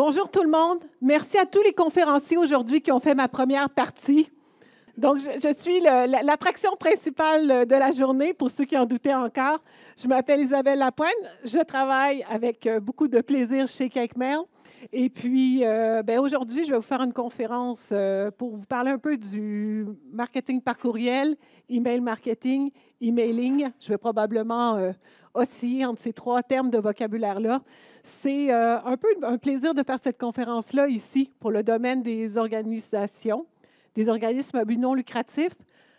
Bonjour tout le monde. Merci à tous les conférenciers aujourd'hui qui ont fait ma première partie. Donc, je suis l'attraction principale de la journée, pour ceux qui en doutaient encore. Je m'appelle Isabelle Lapointe. Je travaille avec beaucoup de plaisir chez CakeMail. Et puis, aujourd'hui, je vais vous faire une conférence pour vous parler un peu du marketing par courriel, email marketing, emailing. Je vais probablement osciller entre ces trois termes de vocabulaire-là. C'est un peu un plaisir de faire cette conférence-là ici pour le domaine des organisations, des organismes à but non lucratif,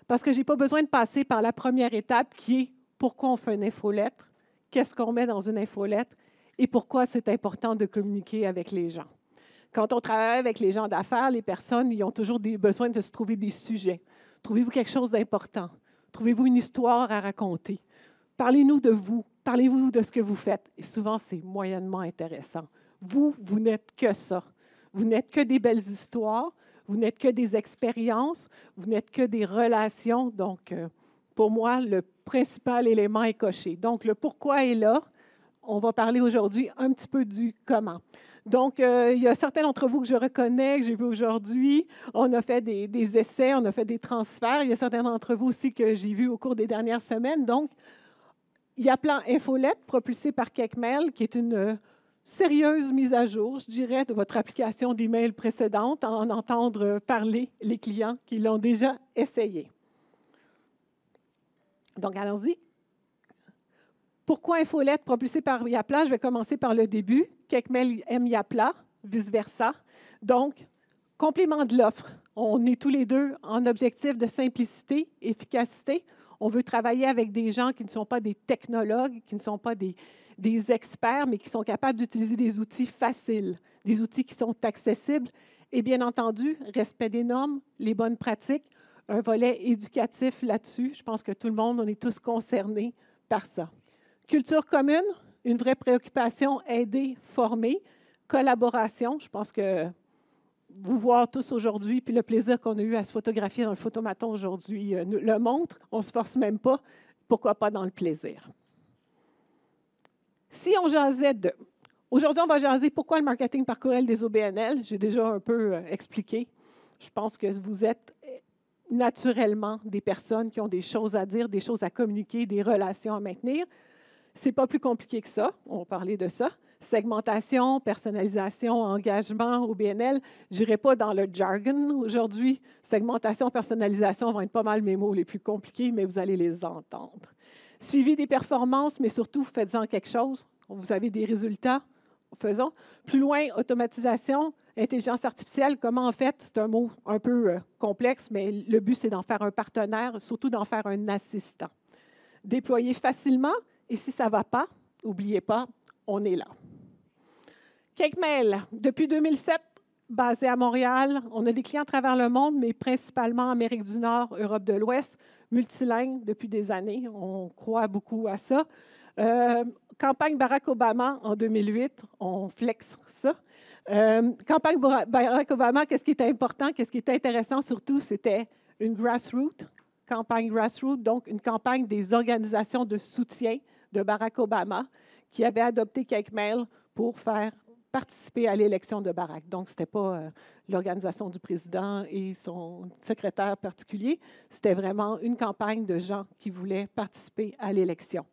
parce que je n'ai pas besoin de passer par la première étape qui est pourquoi on fait une infolettre, qu'est-ce qu'on met dans une infolettre et pourquoi c'est important de communiquer avec les gens. Quand on travaille avec les gens d'affaires, les personnes, ils ont toujours besoin de se trouver des sujets. Trouvez-vous quelque chose d'important? Trouvez-vous une histoire à raconter? Parlez-nous de vous. Parlez-vous de ce que vous faites. Et souvent, c'est moyennement intéressant. Vous n'êtes que ça. Vous n'êtes que des belles histoires. Vous n'êtes que des expériences. Vous n'êtes que des relations. Donc, pour moi, le principal élément est coché. Donc, le pourquoi est là. On va parler aujourd'hui un petit peu du comment. Donc, il y a certains d'entre vous que je reconnais, que j'ai vu aujourd'hui. On a fait des essais, on a fait des transferts. Il y a certains d'entre vous aussi que j'ai vus au cours des dernières semaines. Donc, il y a Plan Infolette, propulsé par CakeMail, qui est une sérieuse mise à jour, je dirais, de votre application d'email précédente, en entendre parler les clients qui l'ont déjà essayé. Donc, allons-y. Pourquoi Infolette propulsée par Yapla? Je vais commencer par le début. CakeMail aime Yapla, vice-versa. Donc, complément de l'offre. On est tous les deux en objectif de simplicité, efficacité. On veut travailler avec des gens qui ne sont pas des technologues, qui ne sont pas des experts, mais qui sont capables d'utiliser des outils faciles, des outils qui sont accessibles. Et bien entendu, respect des normes, les bonnes pratiques, un volet éducatif là-dessus. Je pense que tout le monde, on est tous concernés par ça. Culture commune, une vraie préoccupation, aider, former. Collaboration, je pense que vous voir tous aujourd'hui, puis le plaisir qu'on a eu à se photographier dans le photomaton aujourd'hui nous le montre. On ne se force même pas. Pourquoi pas dans le plaisir? Si on jasait de... Aujourd'hui, on va jaser pourquoi le marketing par courriel des OBNL. J'ai déjà un peu expliqué. Je pense que vous êtes naturellement des personnes qui ont des choses à dire, des choses à communiquer, des relations à maintenir. Ce n'est pas plus compliqué que ça. On va parler de ça. Segmentation, personnalisation, engagement, OBNL. Je n'irai pas dans le jargon aujourd'hui. Segmentation, personnalisation vont être pas mal mes mots les plus compliqués, mais vous allez les entendre. Suivi des performances, mais surtout, faites-en quelque chose. Vous avez des résultats, faisons. Plus loin, automatisation, intelligence artificielle. Comment en fait? C'est un mot un peu complexe, mais le but, c'est d'en faire un partenaire, surtout d'en faire un assistant. Déployer facilement, et si ça ne va pas, n'oubliez pas, on est là. CakeMail, depuis 2007, basé à Montréal. On a des clients à travers le monde, mais principalement Amérique du Nord, Europe de l'Ouest, multilingue depuis des années. On croit beaucoup à ça. Campagne Barack Obama en 2008, on flex ça. Campagne Barack Obama, qu'est-ce qui était important, qu'est-ce qui était intéressant surtout, c'était une grassroots, campagne grassroots, donc une campagne des organisations de soutien de Barack Obama qui avait adopté CakeMail pour faire participer à l'élection de Barack. Donc, ce n'était pas l'organisation du président et son secrétaire particulier, c'était vraiment une campagne de gens qui voulaient participer à l'élection.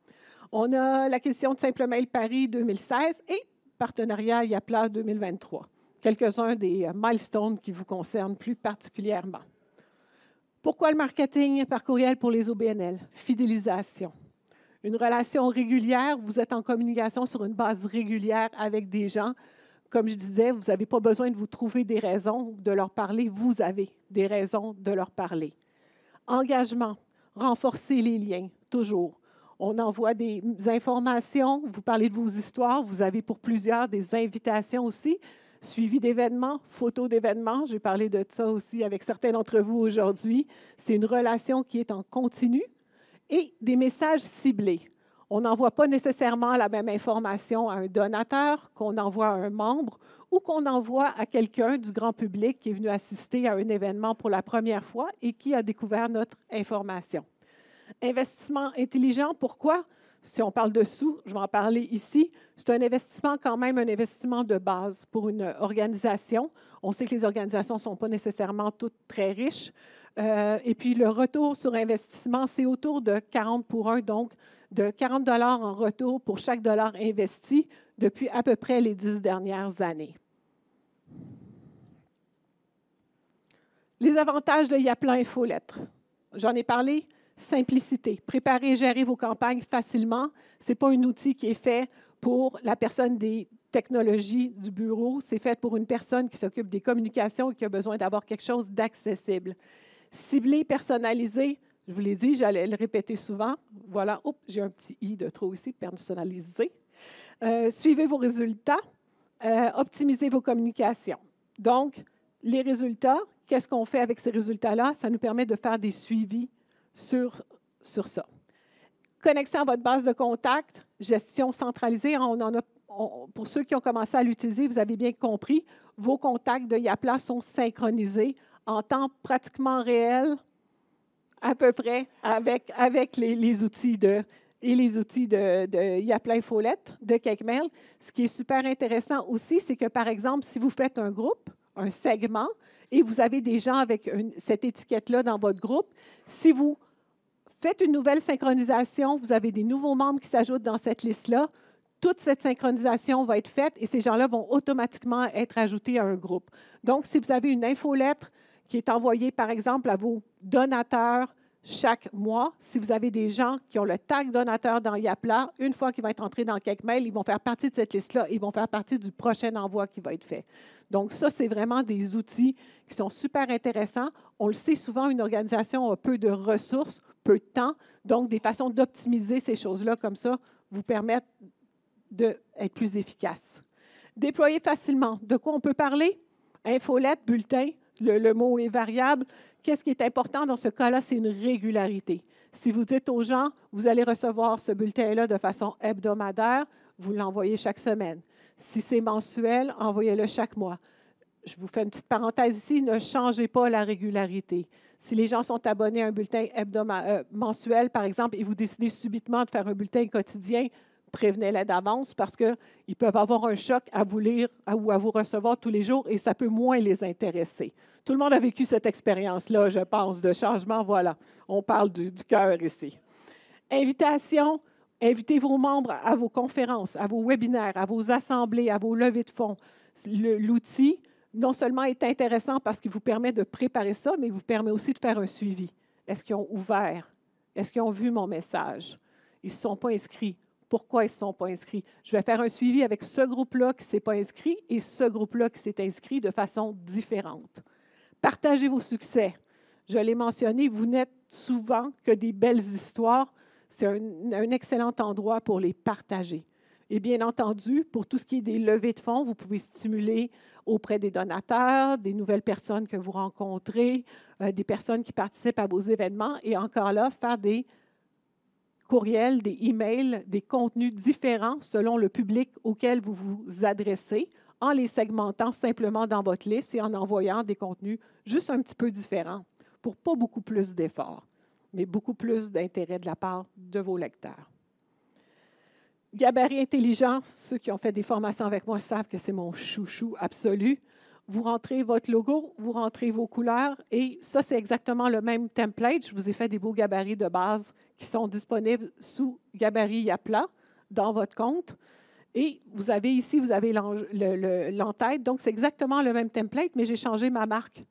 On a l'acquisition de Simple Mail Paris 2016 et partenariat Yapla 2023. Quelques-uns des milestones qui vous concernent plus particulièrement. Pourquoi le marketing par courriel pour les OBNL? Fidélisation. Une relation régulière, vous êtes en communication sur une base régulière avec des gens. Comme je disais, vous n'avez pas besoin de vous trouver des raisons de leur parler, vous avez des raisons de leur parler. Engagement, renforcer les liens, toujours. On envoie des informations, vous parlez de vos histoires, vous avez pour plusieurs des invitations aussi. Suivi d'événements, photos d'événements, j'ai parlé de ça aussi avec certains d'entre vous aujourd'hui. C'est une relation qui est en continu. Et des messages ciblés. On n'envoie pas nécessairement la même information à un donateur qu'on envoie à un membre ou qu'on envoie à quelqu'un du grand public qui est venu assister à un événement pour la première fois et qui a découvert notre information. Investissement intelligent, pourquoi? Si on parle de sous, je vais en parler ici. C'est un investissement quand même, un investissement de base pour une organisation. On sait que les organisations ne sont pas nécessairement toutes très riches. Et puis, le retour sur investissement, c'est autour de 40 pour 1, donc de 40 $ en retour pour chaque dollar investi depuis à peu près les 10 dernières années. Les avantages de Yapla Infolettre. J'en ai parlé. Simplicité. Préparer et gérer vos campagnes facilement. Ce n'est pas un outil qui est fait pour la personne des technologies du bureau. C'est fait pour une personne qui s'occupe des communications et qui a besoin d'avoir quelque chose d'accessible. Ciblé, personnalisé. Je vous l'ai dit, j'allais le répéter souvent. Voilà. Oups, j'ai un petit i de trop ici. Personnalisé. Suivez vos résultats. Optimisez vos communications. Donc, les résultats, qu'est-ce qu'on fait avec ces résultats-là? Ça nous permet de faire des suivis sur ça. Connexion à votre base de contact, gestion centralisée. Pour ceux qui ont commencé à l'utiliser, vous avez bien compris, vos contacts de Yapla sont synchronisés en temps pratiquement réel, à peu près, avec les outils de Yapla Infolettre, de CakeMail. Ce qui est super intéressant aussi, c'est que, par exemple, si vous faites un groupe, un segment, et vous avez des gens avec cette étiquette-là dans votre groupe, si vous faites une nouvelle synchronisation, vous avez des nouveaux membres qui s'ajoutent dans cette liste-là, toute cette synchronisation va être faite et ces gens-là vont automatiquement être ajoutés à un groupe. Donc, si vous avez une infolettre qui est envoyée, par exemple, à vos donateurs chaque mois, si vous avez des gens qui ont le tag donateur dans Yapla, une fois qu'ils vont être entrés dans CakeMail, ils vont faire partie de cette liste-là, ils vont faire partie du prochain envoi qui va être fait. Donc, ça, c'est vraiment des outils qui sont super intéressants. On le sait souvent, une organisation a peu de ressources, peu de temps, donc des façons d'optimiser ces choses-là comme ça vous permettent d'être plus efficace. Déployer facilement. De quoi on peut parler? Infolette, bulletin, le mot est variable. Qu'est-ce qui est important dans ce cas-là? C'est une régularité. Si vous dites aux gens, vous allez recevoir ce bulletin-là de façon hebdomadaire, vous l'envoyez chaque semaine. Si c'est mensuel, envoyez-le chaque mois. Je vous fais une petite parenthèse ici, ne changez pas la régularité. Si les gens sont abonnés à un bulletin mensuel, par exemple, et vous décidez subitement de faire un bulletin quotidien, prévenez-les d'avance parce qu'ils peuvent avoir un choc à vous lire ou à vous recevoir tous les jours et ça peut moins les intéresser. Tout le monde a vécu cette expérience-là, je pense, de changement. Voilà, on parle du cœur ici. Invitation, invitez vos membres à vos conférences, à vos webinaires, à vos assemblées, à vos levées de fonds. L'outil, non seulement est intéressant parce qu'il vous permet de préparer ça, mais il vous permet aussi de faire un suivi. Est-ce qu'ils ont ouvert? Est-ce qu'ils ont vu mon message? Ils ne se sont pas inscrits. Pourquoi ils ne se sont pas inscrits? Je vais faire un suivi avec ce groupe-là qui ne s'est pas inscrit et ce groupe-là qui s'est inscrit de façon différente. Partagez vos succès. Je l'ai mentionné, vous n'êtes souvent que des belles histoires. C'est un excellent endroit pour les partager. Et bien entendu, pour tout ce qui est des levées de fonds, vous pouvez stimuler auprès des donateurs, des nouvelles personnes que vous rencontrez, des personnes qui participent à vos événements et encore là, faire des courriels, des emails, des contenus différents selon le public auquel vous vous adressez, en les segmentant simplement dans votre liste et en envoyant des contenus juste un petit peu différents pour pas beaucoup plus d'efforts, mais beaucoup plus d'intérêt de la part de vos lecteurs. Gabarit intelligent, ceux qui ont fait des formations avec moi savent que c'est mon chouchou absolu. Vous rentrez votre logo, vous rentrez vos couleurs et ça, c'est exactement le même template. Je vous ai fait des beaux gabarits de base qui sont disponibles sous Gabarit Yapla dans votre compte. Et vous avez ici, vous avez l'entête. Donc, c'est exactement le même template, mais j'ai changé ma marque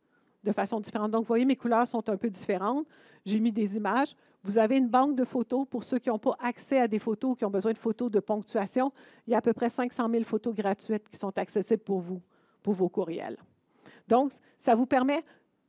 de façon différente. Donc, vous voyez, mes couleurs sont un peu différentes. J'ai mis des images. Vous avez une banque de photos pour ceux qui n'ont pas accès à des photos, qui ont besoin de photos de ponctuation. Il y a à peu près 500 000 photos gratuites qui sont accessibles pour vous, pour vos courriels. Donc, ça vous permet,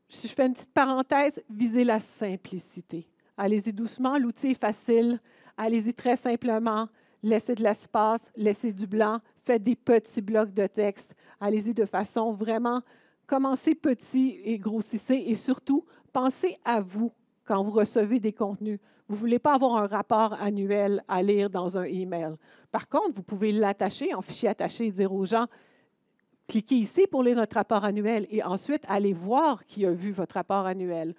si je fais une petite parenthèse, visez la simplicité. Allez-y doucement, l'outil est facile. Allez-y très simplement. Laissez de l'espace, laissez du blanc, faites des petits blocs de texte. Allez-y de façon vraiment, commencez petit et grossissez. Et surtout, pensez à vous quand vous recevez des contenus. Vous ne voulez pas avoir un rapport annuel à lire dans un email. Par contre, vous pouvez l'attacher en fichier attaché et dire aux gens, cliquez ici pour lire notre rapport annuel et ensuite allez voir qui a vu votre rapport annuel.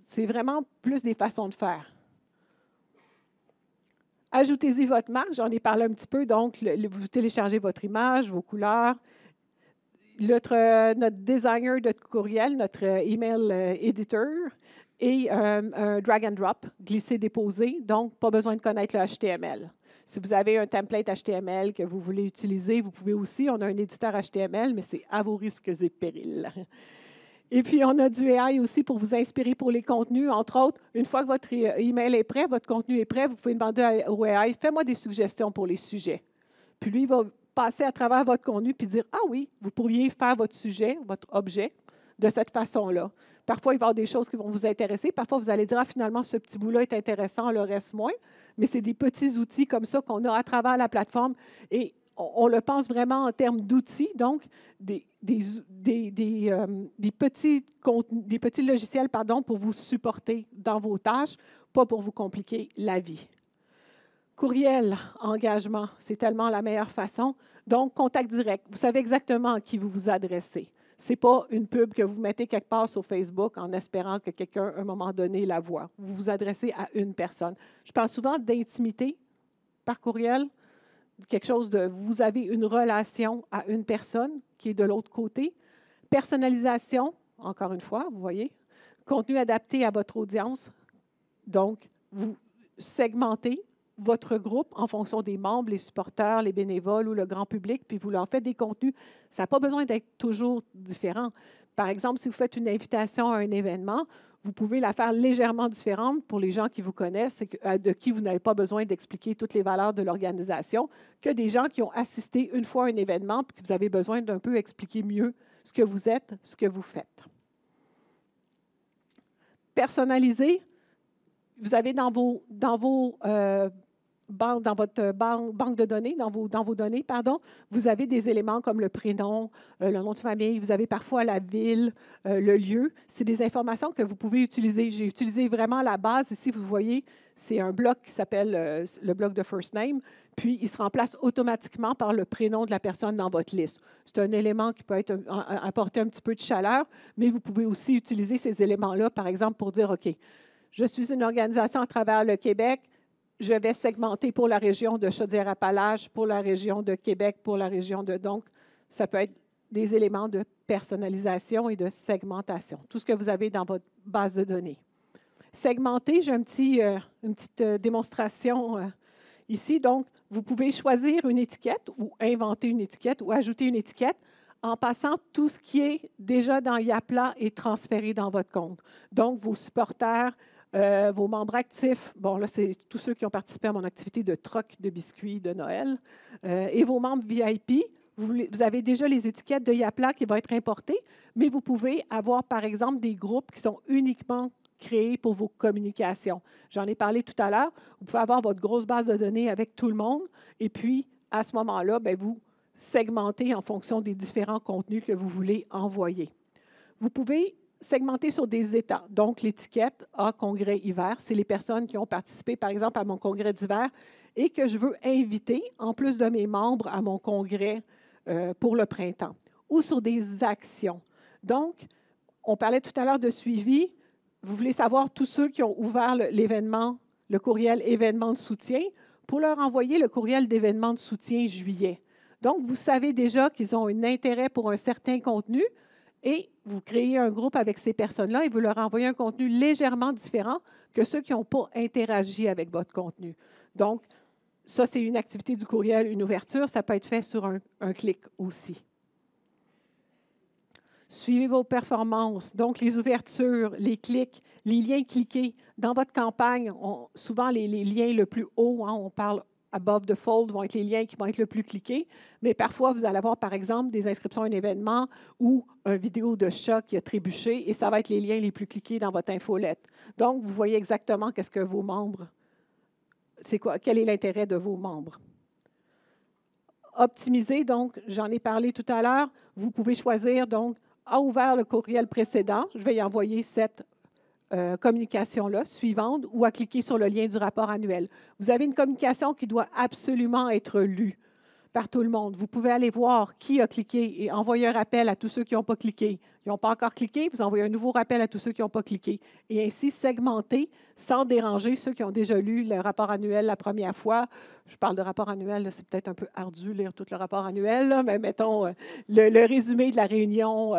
C'est vraiment plus des façons de faire. Ajoutez-y votre marque, j'en ai parlé un petit peu. Donc, vous téléchargez votre image, vos couleurs. Notre designer de courriel, notre email editor, et un drag and drop, glisser-déposer. Donc, pas besoin de connaître le HTML. Si vous avez un template HTML que vous voulez utiliser, vous pouvez aussi. On a un éditeur HTML, mais c'est à vos risques et périls. Et puis, on a du AI aussi pour vous inspirer pour les contenus. Entre autres, une fois que votre email est prêt, votre contenu est prêt, vous pouvez demander au AI, fais-moi des suggestions pour les sujets. Puis lui, il va passer à travers votre contenu puis dire, ah oui, vous pourriez faire votre sujet, votre objet, de cette façon-là. Parfois, il va y avoir des choses qui vont vous intéresser. Parfois, vous allez dire, ah, finalement, ce petit bout-là est intéressant, le reste moins. Mais c'est des petits outils comme ça qu'on a à travers la plateforme. Et on le pense vraiment en termes d'outils, donc des petits logiciels pour vous supporter dans vos tâches, pas pour vous compliquer la vie. Courriel, engagement, c'est tellement la meilleure façon. Donc, contact direct. Vous savez exactement à qui vous vous adressez. Ce n'est pas une pub que vous mettez quelque part sur Facebook en espérant que quelqu'un, à un moment donné, la voit. Vous vous adressez à une personne. Je parle souvent d'intimité par courriel. Quelque chose de, vous avez une relation à une personne qui est de l'autre côté. Personnalisation, encore une fois, vous voyez. Contenu adapté à votre audience. Donc, vous segmentez votre groupe en fonction des membres, les supporters, les bénévoles ou le grand public, puis vous leur faites des contenus. Ça n'a pas besoin d'être toujours différent. Par exemple, si vous faites une invitation à un événement, vous pouvez la faire légèrement différente pour les gens qui vous connaissent, de qui vous n'avez pas besoin d'expliquer toutes les valeurs de l'organisation, que des gens qui ont assisté une fois à un événement puis que vous avez besoin d'un peu expliquer mieux ce que vous êtes, ce que vous faites. Personnaliser, vous avez dans votre banque de données, dans vos données, vous avez des éléments comme le prénom, le nom de famille, vous avez parfois la ville, le lieu. C'est des informations que vous pouvez utiliser. J'ai utilisé vraiment la base. Ici, vous voyez, c'est un bloc qui s'appelle le bloc de First Name, puis il se remplace automatiquement par le prénom de la personne dans votre liste. C'est un élément qui peut apporter un petit peu de chaleur, mais vous pouvez aussi utiliser ces éléments-là, par exemple, pour dire, OK, je suis une organisation à travers le Québec, je vais segmenter pour la région de Chaudière-Appalaches, pour la région de Québec, pour la région de... Donc, ça peut être des éléments de personnalisation et de segmentation. Tout ce que vous avez dans votre base de données. Segmenter, j'ai une petite démonstration ici. Donc, vous pouvez choisir une étiquette ou inventer une étiquette ou ajouter une étiquette en passant tout ce qui est déjà dans Yapla et transféré dans votre compte. Donc, vos supporters, vos membres actifs, bon là, c'est tous ceux qui ont participé à mon activité de troc de biscuits de Noël, et vos membres VIP, vous avez déjà les étiquettes de Yapla qui vont être importées, mais vous pouvez avoir, par exemple, des groupes qui sont uniquement créés pour vos communications. J'en ai parlé tout à l'heure. Vous pouvez avoir votre grosse base de données avec tout le monde, et puis, à ce moment-là, bien, vous segmentez en fonction des différents contenus que vous voulez envoyer. Vous pouvez segmenté sur des états. Donc, l'étiquette A congrès hiver, c'est les personnes qui ont participé, par exemple, à mon congrès d'hiver et que je veux inviter, en plus de mes membres, à mon congrès pour le printemps. Ou sur des actions. Donc, on parlait tout à l'heure de suivi. Vous voulez savoir tous ceux qui ont ouvert l'événement, le courriel événement de soutien, pour leur envoyer le courriel d'événement de soutien juillet. Donc, vous savez déjà qu'ils ont un intérêt pour un certain contenu, et vous créez un groupe avec ces personnes-là et vous leur envoyez un contenu légèrement différent que ceux qui n'ont pas interagi avec votre contenu. Donc, ça, c'est une activité du courriel, une ouverture. Ça peut être fait sur un clic aussi. Suivez vos performances. Donc, les ouvertures, les clics, les liens cliqués. Dans votre campagne, souvent, les liens le plus haut, on parle above the fold vont être les liens qui vont être le plus cliqués, mais parfois, vous allez avoir, par exemple, des inscriptions à un événement ou une vidéo de chat qui a trébuché et ça va être les liens les plus cliqués dans votre infolette. Donc, vous voyez exactement qu'est-ce que vos membres, c'est quoi, quel est l'intérêt de vos membres. Optimiser, donc, j'en ai parlé tout à l'heure, vous pouvez choisir, donc, a ouvert le courriel précédent, je vais y envoyer cette communication-là, suivante, ou à cliquer sur le lien du rapport annuel. Vous avez une communication qui doit absolument être lue. par tout le monde. Vous pouvez aller voir qui a cliqué et envoyer un rappel à tous ceux qui n'ont pas cliqué. Ils n'ont pas encore cliqué, vous envoyez un nouveau rappel à tous ceux qui n'ont pas cliqué. Et ainsi, segmenter sans déranger ceux qui ont déjà lu le rapport annuel la première fois. Je parle de rapport annuel, c'est peut-être un peu ardu lire tout le rapport annuel, là, mais mettons le résumé de la réunion.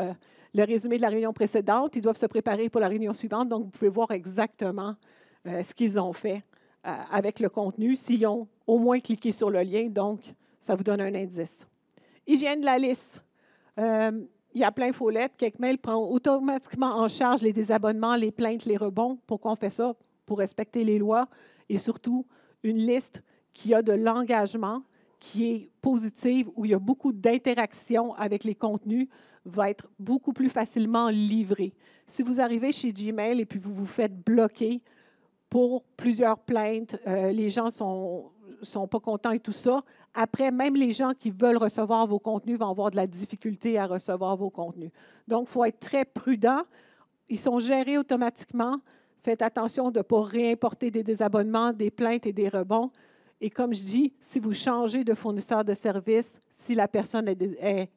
Le résumé de la réunion précédente, ils doivent se préparer pour la réunion suivante, donc vous pouvez voir exactement ce qu'ils ont fait avec le contenu, s'ils ont au moins cliqué sur le lien, donc ça vous donne un indice. Hygiène de la liste. Il y a plein d'infolettes. Quelkmail prend automatiquement en charge les désabonnements, les plaintes, les rebonds. Pourquoi on fait ça? Pour respecter les lois et surtout une liste qui a de l'engagement, qui est positive, où il y a beaucoup d'interaction avec les contenus, va être beaucoup plus facilement livrée. Si vous arrivez chez Gmail et puis vous vous faites bloquer pour plusieurs plaintes, les gens sont pas contents et tout ça, après, même les gens qui veulent recevoir vos contenus vont avoir de la difficulté à recevoir vos contenus. Donc, il faut être très prudent. Ils sont gérés automatiquement. Faites attention de ne pas réimporter des désabonnements, des plaintes et des rebonds. Et comme je dis, si vous changez de fournisseur de service, si la personne, il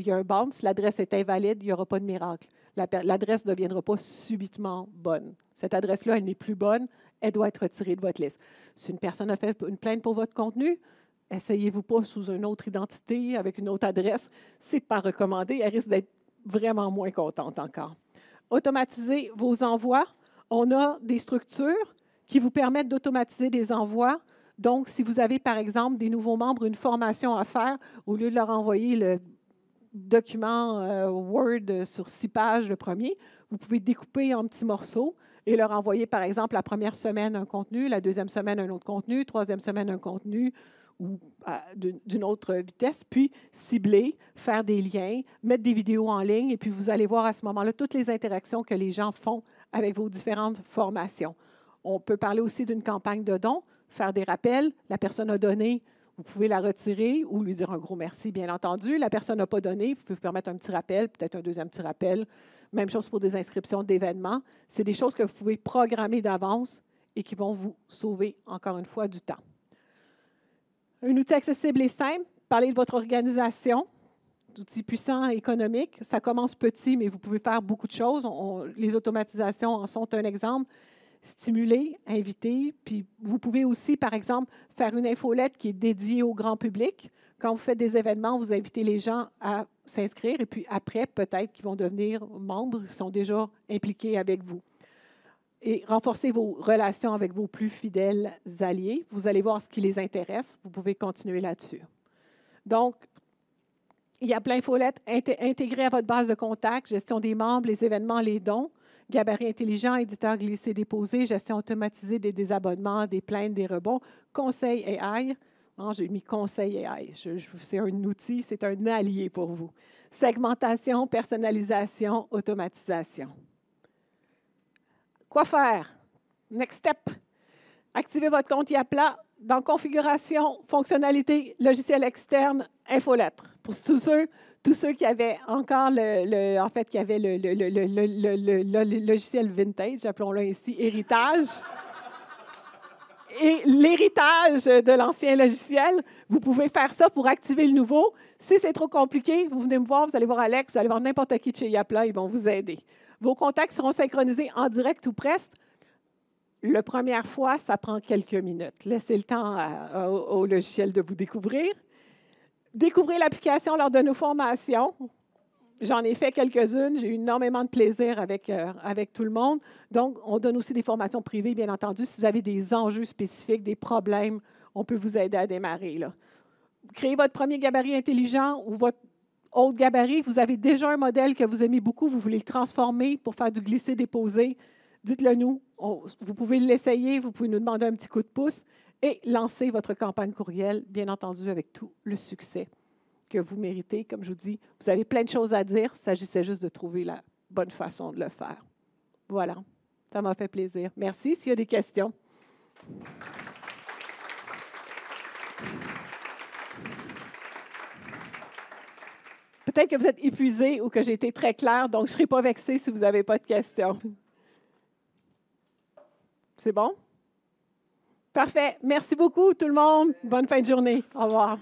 y a un bounce, l'adresse est invalide, il n'y aura pas de miracle. L'adresse ne deviendra pas subitement bonne. Cette adresse-là, elle n'est plus bonne, elle doit être retirée de votre liste. Si une personne a fait une plainte pour votre contenu, essayez-vous pas sous une autre identité, avec une autre adresse. Ce n'est pas recommandé, elle risque d'être vraiment moins contente encore. Automatisez vos envois. On a des structures qui vous permettent d'automatiser des envois. Donc, si vous avez, par exemple, des nouveaux membres, une formation à faire, au lieu de leur envoyer le document Word sur 6 pages, le premier, vous pouvez découper en petits morceaux et leur envoyer, par exemple, la première semaine un contenu, la deuxième semaine un autre contenu, troisième semaine un contenu ou d'une autre vitesse, puis cibler, faire des liens, mettre des vidéos en ligne, et puis vous allez voir à ce moment-là toutes les interactions que les gens font avec vos différentes formations. On peut parler aussi d'une campagne de dons, faire des rappels. La personne a donné, vous pouvez la retirer ou lui dire un gros merci, bien entendu. La personne n'a pas donné, vous pouvez vous permettre un petit rappel, peut-être un deuxième petit rappel. Même chose pour des inscriptions d'événements. C'est des choses que vous pouvez programmer d'avance et qui vont vous sauver, encore une fois, du temps. Un outil accessible et simple, parlez de votre organisation, d'outils puissants et économiques. Ça commence petit, mais vous pouvez faire beaucoup de choses. Les automatisations en sont un exemple. Stimuler, inviter, puis vous pouvez aussi, par exemple, faire une infolette qui est dédiée au grand public. Quand vous faites des événements, vous invitez les gens à s'inscrire et puis après, peut-être qu'ils vont devenir membres, ils sont déjà impliqués avec vous. Et renforcer vos relations avec vos plus fidèles alliés. Vous allez voir ce qui les intéresse. Vous pouvez continuer là-dessus. Donc, il y a plein d'infolettes intégrées à votre base de contact, gestion des membres, les événements, les dons. Gabarit intelligent, éditeur glissé-déposé, gestion automatisée des désabonnements, des plaintes, des rebonds, conseil AI. J'ai mis conseil AI. C'est un outil, c'est un allié pour vous. Segmentation, personnalisation, automatisation. Quoi faire? Next step. Activez votre compte Yapla dans configuration, fonctionnalité, logiciel externe, infolettre. Pour tous ceux qui avaient encore le logiciel vintage, appelons-le ainsi, héritage. Et l'héritage de l'ancien logiciel, vous pouvez faire ça pour activer le nouveau. Si c'est trop compliqué, vous venez me voir, vous allez voir Alex, vous allez voir n'importe qui de chez Yapla, ils vont vous aider. Vos contacts seront synchronisés en direct ou presque. La première fois, ça prend quelques minutes. Laissez le temps au logiciel de vous découvrir. Découvrez l'application lors de nos formations. J'en ai fait quelques-unes. J'ai eu énormément de plaisir avec tout le monde. Donc, on donne aussi des formations privées, bien entendu. Si vous avez des enjeux spécifiques, des problèmes, on peut vous aider à démarrer, là. Créez votre premier gabarit intelligent ou votre autre gabarit. Vous avez déjà un modèle que vous aimez beaucoup. Vous voulez le transformer pour faire du glisser-déposer. Dites-le nous. Vous pouvez l'essayer. Vous pouvez nous demander un petit coup de pouce. Et lancez votre campagne courriel, bien entendu, avec tout le succès que vous méritez. Comme je vous dis, vous avez plein de choses à dire. Il s'agissait juste de trouver la bonne façon de le faire. Voilà, ça m'a fait plaisir. Merci. S'il y a des questions. Peut-être que vous êtes épuisé ou que j'ai été très claire, donc je ne serai pas vexée si vous n'avez pas de questions. C'est bon? Parfait. Merci beaucoup, tout le monde. Bonne fin de journée. Au revoir.